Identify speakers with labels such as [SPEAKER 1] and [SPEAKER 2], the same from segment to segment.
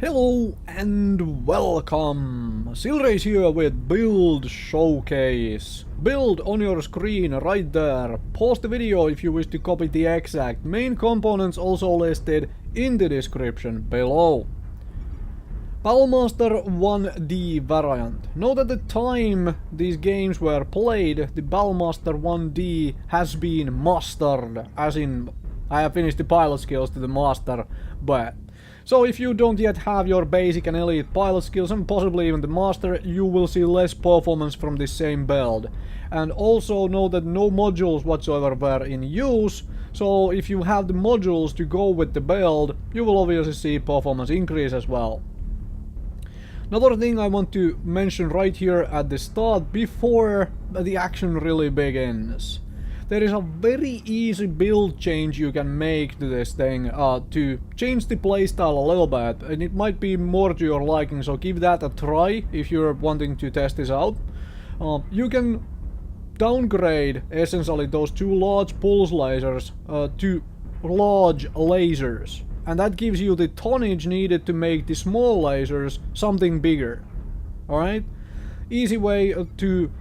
[SPEAKER 1] Hello and welcome! Silrace here with Build Showcase. Build on your screen right there. Pause the video if you wish to copy the exact main components also listed in the description below. Battlemaster 1D variant. Note at the time these games were played, the Battlemaster 1D has been mastered, as in I have finished the pilot skills to the master, but so if you don't yet have your basic and elite pilot skills and possibly even the master, you will see less performance from this same build. And also note that no modules whatsoever were in use, so if you have the modules to go with the build, you will obviously see performance increase as well. Another thing I want to mention right here at the start, before the action really begins. There is a very easy build change you can make to this thing to change the playstyle a little bit, and it might be more to your liking, so give that a try if you're wanting to test this out. You can downgrade essentially those two large pulse lasers to large lasers, and that gives you the tonnage needed to make the small lasers something bigger. Alright? Easy way to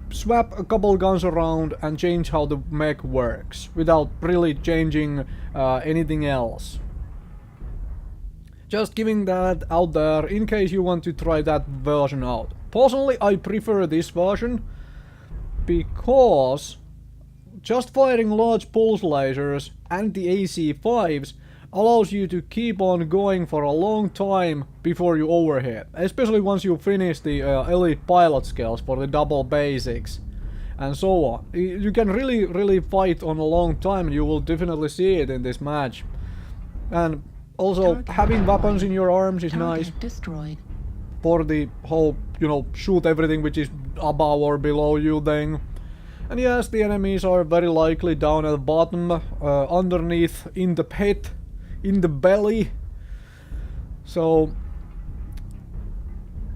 [SPEAKER 1] swap a couple guns around and change how the mech works without really changing anything else. Just giving that out there in case you want to try that version out. Personally, I prefer this version because just firing large pulse lasers and the AC5s allows you to keep on going for a long time before you overheat, especially once you finish the elite pilot skills for the double basics and so on. You can really fight on a long time, and you will definitely see it in this match. And also having weapons in your arms is nice for the whole, you know, shoot everything which is above or below you thing. And yes, the enemies are very likely down at the bottom, underneath in the pit, in the belly, so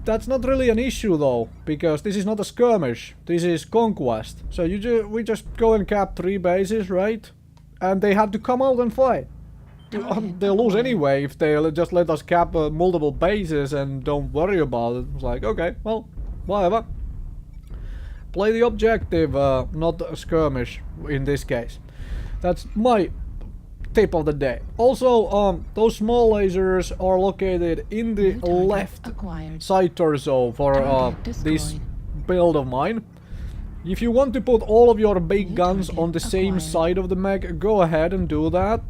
[SPEAKER 1] that's not really an issue though, because this is not a skirmish, this is conquest. So we just go and cap 3 bases, right? And they have to come out and fight. They'll lose anyway if they just let us cap multiple bases and don't worry about it. It's like, okay, well, whatever. Play the objective, not a skirmish in this case. That's my tip of the day. Also, those small lasers are located in the left side torso for this build of mine. If you want to put all of your big guns on the same side of the mech, go ahead and do that.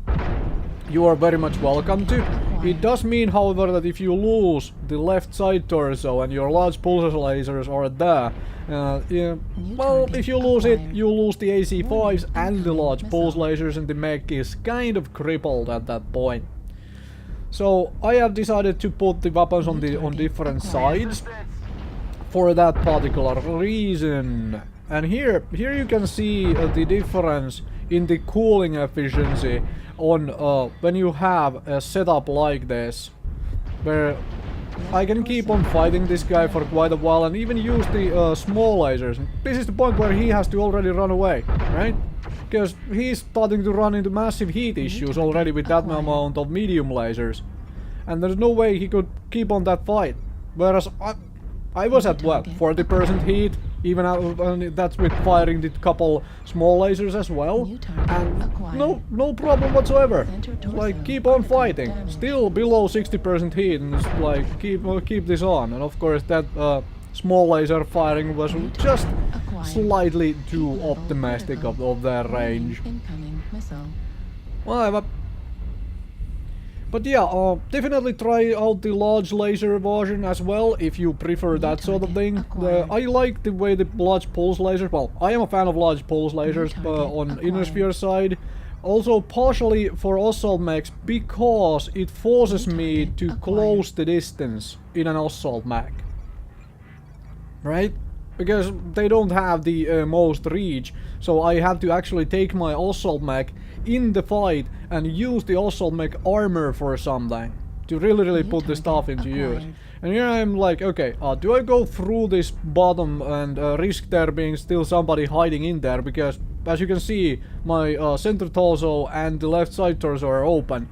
[SPEAKER 1] You are very much welcome to. It does mean, however, that if you lose the left side torso and your large pulse lasers are there, yeah, well, if you lose it, you lose the AC5s and the large pulse lasers, and the mech is kind of crippled at that point. So I have decided to put the weapons on different sides for that particular reason. And here you can see the difference in the cooling efficiency on when you have a setup like this, where I can keep on fighting this guy for quite a while and even use the small lasers. This is the point where he has to already run away, right? Because he's starting to run into massive heat issues already with that amount of medium lasers. And there's no way he could keep on that fight. Whereas I was at what, 40% heat, even and that's with firing the couple small lasers as well, and no problem whatsoever. Like, keep on fighting, still below 60% heat, and it's like keep this on. And of course that small laser firing was just slightly too optimistic of their range. Whatever. But yeah, definitely try out the large laser version as well, if you prefer that sort of thing. I like the way the large pulse lasers, well, I am a fan of large pulse lasers on inner sphere side. Also partially for assault mechs, because it forces me to close the distance in an assault mech. Right? Because they don't have the most reach, so I have to actually take my assault mech in the fight and use the assault mech armor for something to really put the stuff into use. And here I'm like, okay, do I go through this bottom and risk there being still somebody hiding in there? Because as you can see, my center torso and the left side torso are open.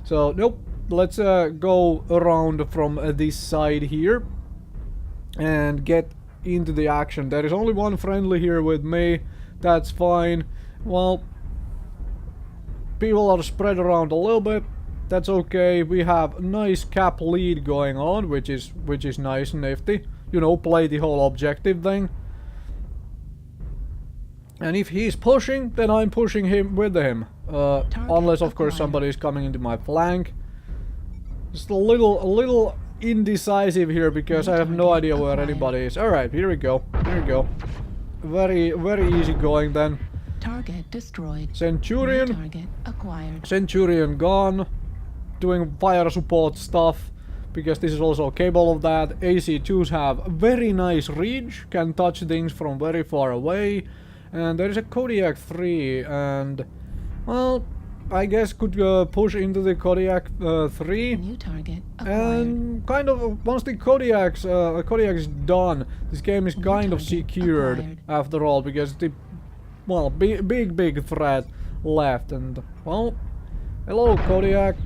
[SPEAKER 1] So nope, let's go around from this side here and get into the action. There is only one friendly here with me. That's fine. Well, people are spread around a little bit. That's okay. We have a nice cap lead going on, which is nice and nifty. You know, play the whole objective thing. And if he's pushing, then I'm pushing him with him. Unless of course somebody is coming into my flank. Just a little indecisive here because I have no idea where anybody is. Alright, here we go. Here we go. Very easy going then.
[SPEAKER 2] Target destroyed.
[SPEAKER 1] Centurion.
[SPEAKER 2] New target acquired.
[SPEAKER 1] Centurion gone. Doing fire support stuff. Because this is also capable of that. AC2s have very nice reach. Can touch things from very far away. And there is a Kodiak 3 and... well, I guess could push into the Kodiak 3.
[SPEAKER 2] New target acquired.
[SPEAKER 1] And kind of once the Kodiak is done, this game is kind of secured after all, because the big threat left. And well, hello Kodiak.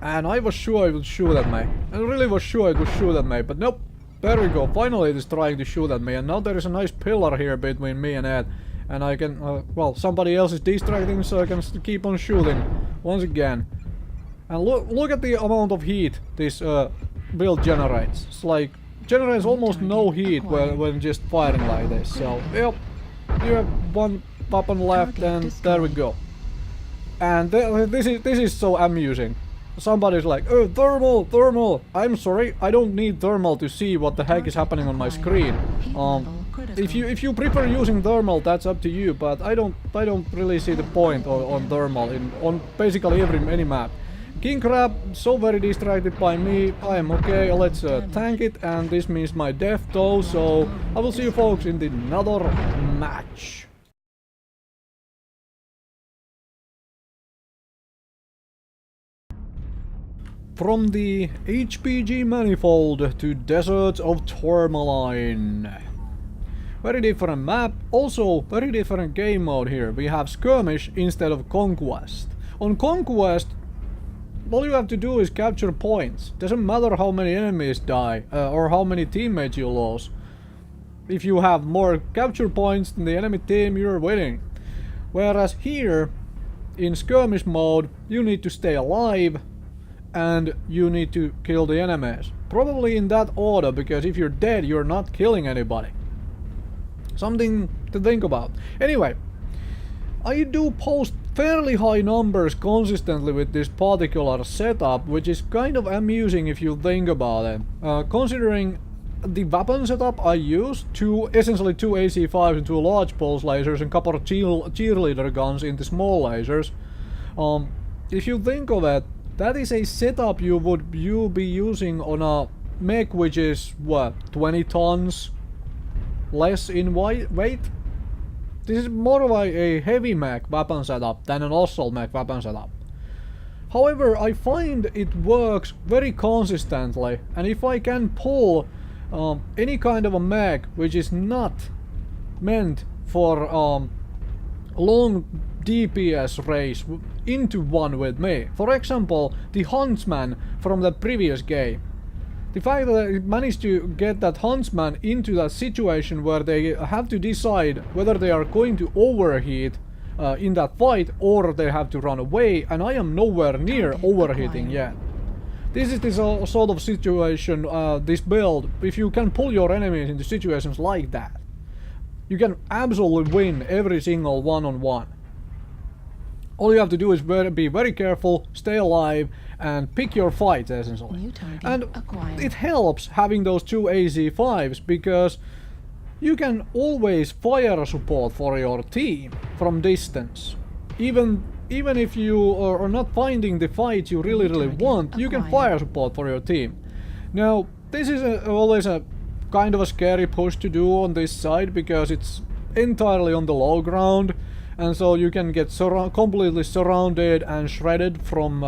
[SPEAKER 1] And I was sure it would shoot at me. I really was sure it would shoot at me, but nope. There we go. Finally it is trying to shoot at me, and now there is a nice pillar here between me and Ed. And I can, well, somebody else is distracting, so I can keep on shooting once again. And look at the amount of heat this build generates. It's like, generates almost no heat when just firing like this. So, yep, you have one weapon left, and there we go. And this is so amusing. Somebody's like, oh, thermal! I'm sorry, I don't need thermal to see what the heck is happening on my screen. If you prefer using thermal, that's up to you, but I don't really see the point on thermal on basically any map. King Crab, so very distracted by me. I am okay, let's tank it, and this means my death though, so I will see you folks in the another match. From the HPG manifold to Deserts of Tourmaline. Very different map, also very different game mode here. We have skirmish instead of conquest. On conquest, all you have to do is capture points. Doesn't matter how many enemies die or how many teammates you lose. If you have more capture points than the enemy team, you're winning. Whereas here, in skirmish mode, you need to stay alive and you need to kill the enemies. Probably in that order, because if you're dead, you're not killing anybody. Something to think about. Anyway, I do post fairly high numbers consistently with this particular setup, which is kind of amusing if you think about it. Considering the weapon setup I use, essentially two AC5s and two large pulse lasers and a couple of cheerleader guns into small lasers. If you think of it, that is a setup you be using on a mech which is, what, 20 tons less in weight? This is more of a heavy mech weapon setup than an assault mech weapon setup. However, I find it works very consistently, and if I can pull any kind of a mech which is not meant for long DPS race into one with me. For example, the Huntsman from the previous game. The fact that I managed to get that Huntsman into that situation where they have to decide whether they are going to overheat in that fight or they have to run away, and I am nowhere near overheating yet. This is the sort of situation, this build, if you can pull your enemies into situations like that, you can absolutely win every single one-on-one. All you have to do is be very careful, stay alive, and pick your fights, essentially. And it helps having those two AC5s, because you can always fire support for your team from distance. Even if you are not finding the fight you really want, you can fire support for your team. Now, this is always a kind of a scary push to do on this side, because it's entirely on the low ground. And so you can get completely surrounded and shredded from,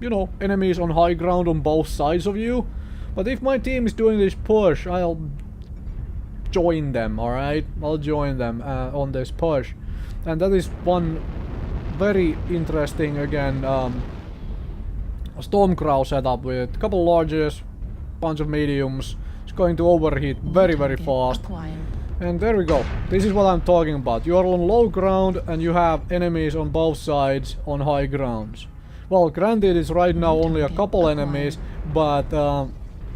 [SPEAKER 1] you know, enemies on high ground on both sides of you. But if my team is doing this push, I'll join them, alright? I'll join them on this push. And that is one very interesting, again, Stormcrow setup with a couple larges, bunch of mediums. It's going to overheat very fast.
[SPEAKER 2] Acquired.
[SPEAKER 1] And there we go. This is what I'm talking about. You are on low ground and you have enemies on both sides on high grounds. Well, granted, it's right now only a couple enemies, but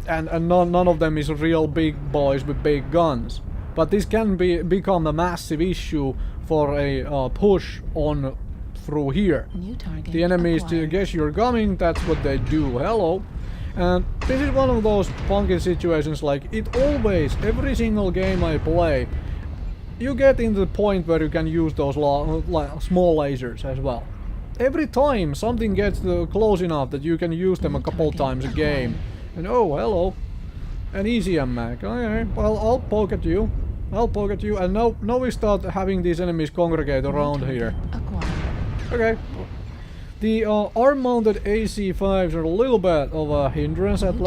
[SPEAKER 1] and none of them is real big boys with big guns. But this can become a massive issue for a push on through here.
[SPEAKER 2] New target.
[SPEAKER 1] The enemies to
[SPEAKER 2] acquired.
[SPEAKER 1] guess you're coming, that's what they do. Hello. And this is one of those funky situations, like it always, every single game I play, you get into the point where you can use those small lasers as well. Every time something gets close enough that you can use them a couple times a game. And oh, hello. An easy mag. Okay, well, I'll poke at you. I'll poke at you. And now we start having these enemies congregate around here.
[SPEAKER 2] Acquired.
[SPEAKER 1] Okay. The arm-mounted AC5s are a little bit of a hindrance at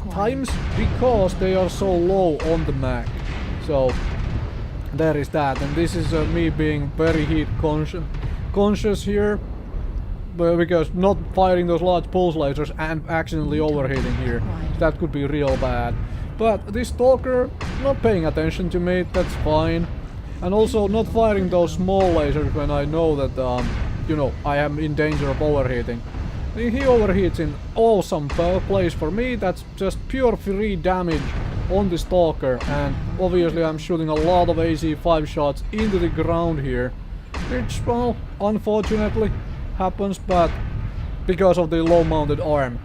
[SPEAKER 1] times because they are so low on the mag. So there is that, and this is me being very heat conscious here, because not firing those large pulse lasers and accidentally overheating here. That could be real bad. But this stalker not paying attention to me, that's fine. And also not firing those small lasers when I know that you know, I am in danger of overheating. He overheats in awesome place for me. That's just pure free damage on the stalker, and obviously I'm shooting a lot of AC5 shots into the ground here, which, well, unfortunately happens, but because of the low mounted arm.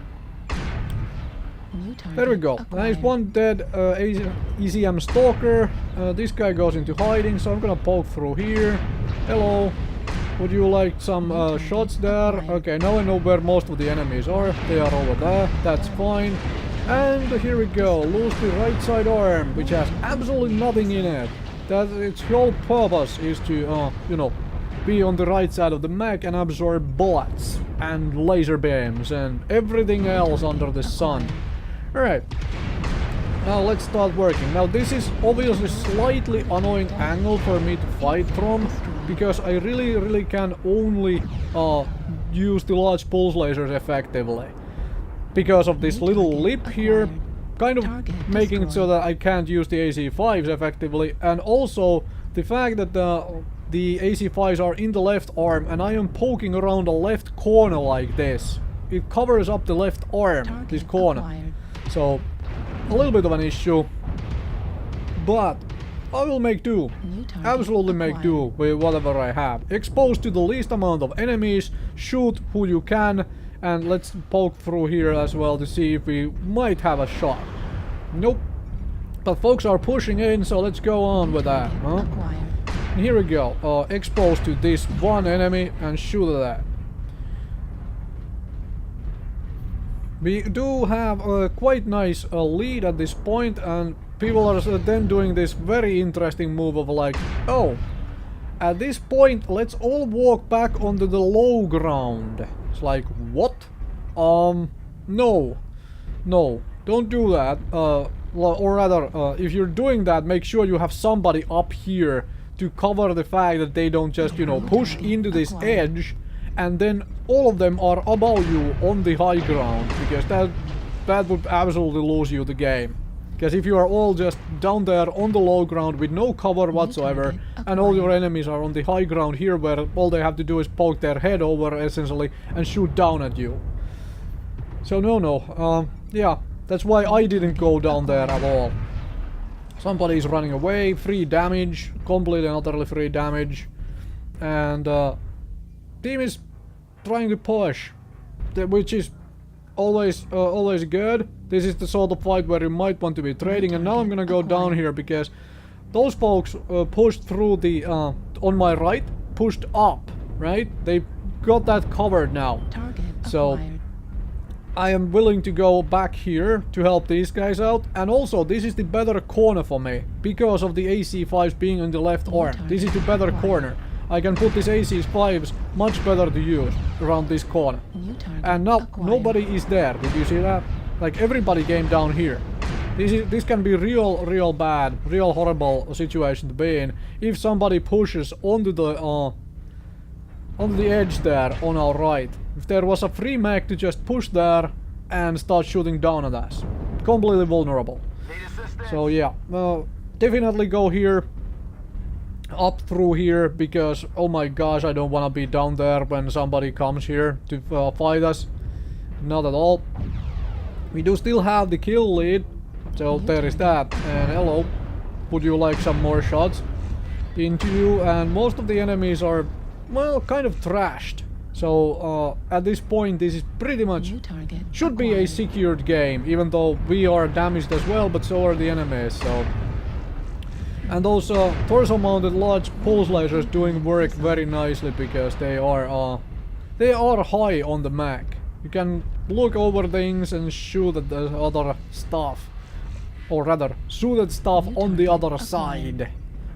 [SPEAKER 2] New target.
[SPEAKER 1] There we go.
[SPEAKER 2] Acquired.
[SPEAKER 1] There's one dead ECM stalker. This guy goes into hiding, so I'm gonna poke through here. Hello. Would you like some shots there? Okay, now I know where most of the enemies are. They are over there. That's fine. And here we go. Lose the right side arm, which has absolutely nothing in it. That its whole purpose is to, you know, be on the right side of the mech and absorb bullets and laser beams and everything else under the sun. Alright. Now let's start working. Now this is obviously slightly annoying angle for me to fight from, because I really can only use the large pulse lasers effectively. Because of this little lip here, kind of making it so that I can't use the AC5s effectively, and also the fact that the AC5s are in the left arm and I am poking around the left corner like this. It covers up the left arm, this corner. So a little bit of an issue, but I will make do. Absolutely make do with whatever I have. Exposed to the least amount of enemies, shoot who you can, and let's poke through here as well to see if we might have a shot. Nope. But folks are pushing in, so let's go on with that. Huh? And here we go. Exposed to this one enemy and shoot at that. We do have a quite nice lead at this point, and people are then doing this very interesting move of like, oh, at this point let's all walk back onto the low ground. It's like, what? No, don't do that. Or rather, if you're doing that, make sure you have somebody up here to cover the fact that they don't just, you know, push into this edge and then all of them are above you on the high ground, because that would absolutely lose you the game. Because if you are all just down there on the low ground with no cover whatsoever, and all your enemies are on the high ground here where all they have to do is poke their head over essentially and shoot down at you. So no, yeah, that's why I didn't go down there at all. Somebody is running away, free damage, completely and utterly free damage, and team is trying to push, which is always good. This is the sort of fight where you might want to be trading, and now I'm gonna go down here because those folks pushed through the on my right, pushed up, right? They got that covered now. So I am willing to go back here to help these guys out, and also this is the better corner for me because of the AC5s being on the left arm. This is the better corner. I can put these AC5s much better to use around this corner. And now nobody is there. Did you see that? Like everybody came down here. This can be real bad, real horrible situation to be in if somebody pushes onto the on the edge there on our right. If there was a free mech to just push there and start shooting down at us. Completely vulnerable. So yeah, definitely go here. Up through here, because oh my gosh, I don't want to be down there when somebody comes here to fight us. Not at all. We do still have the kill lead, so there is that. And hello, would you like some more shots into you? And most of the enemies are, well, kind of trashed. So at this point, this is pretty much
[SPEAKER 2] New target
[SPEAKER 1] should be a secured game, even though we are damaged as well, but so are the enemies. So. And those torso-mounted large pulse lasers doing work very nicely because they are high on the mech. You can look over things and shoot at the other stuff, or rather, shoot at stuff on the other side.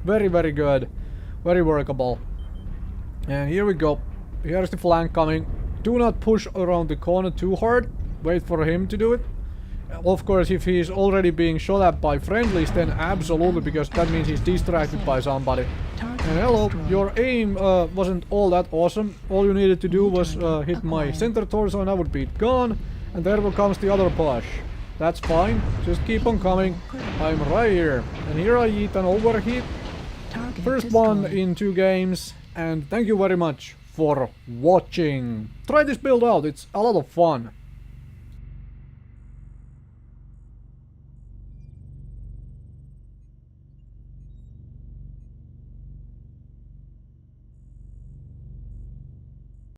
[SPEAKER 1] Very, very good, very workable. And here we go. Here's the flank coming. Do not push around the corner too hard. Wait for him to do it. Of course, if he's already being shot at by friendlies, then absolutely, because that means he's distracted by somebody. And hello, your aim wasn't all that awesome. All you needed to do was hit my center torso and I would be gone. And there comes the other push. That's fine, just keep on coming. I'm right here. And here I eat an overheat. First one in 2 games. And thank you very much for watching. Try this build out, it's a lot of fun.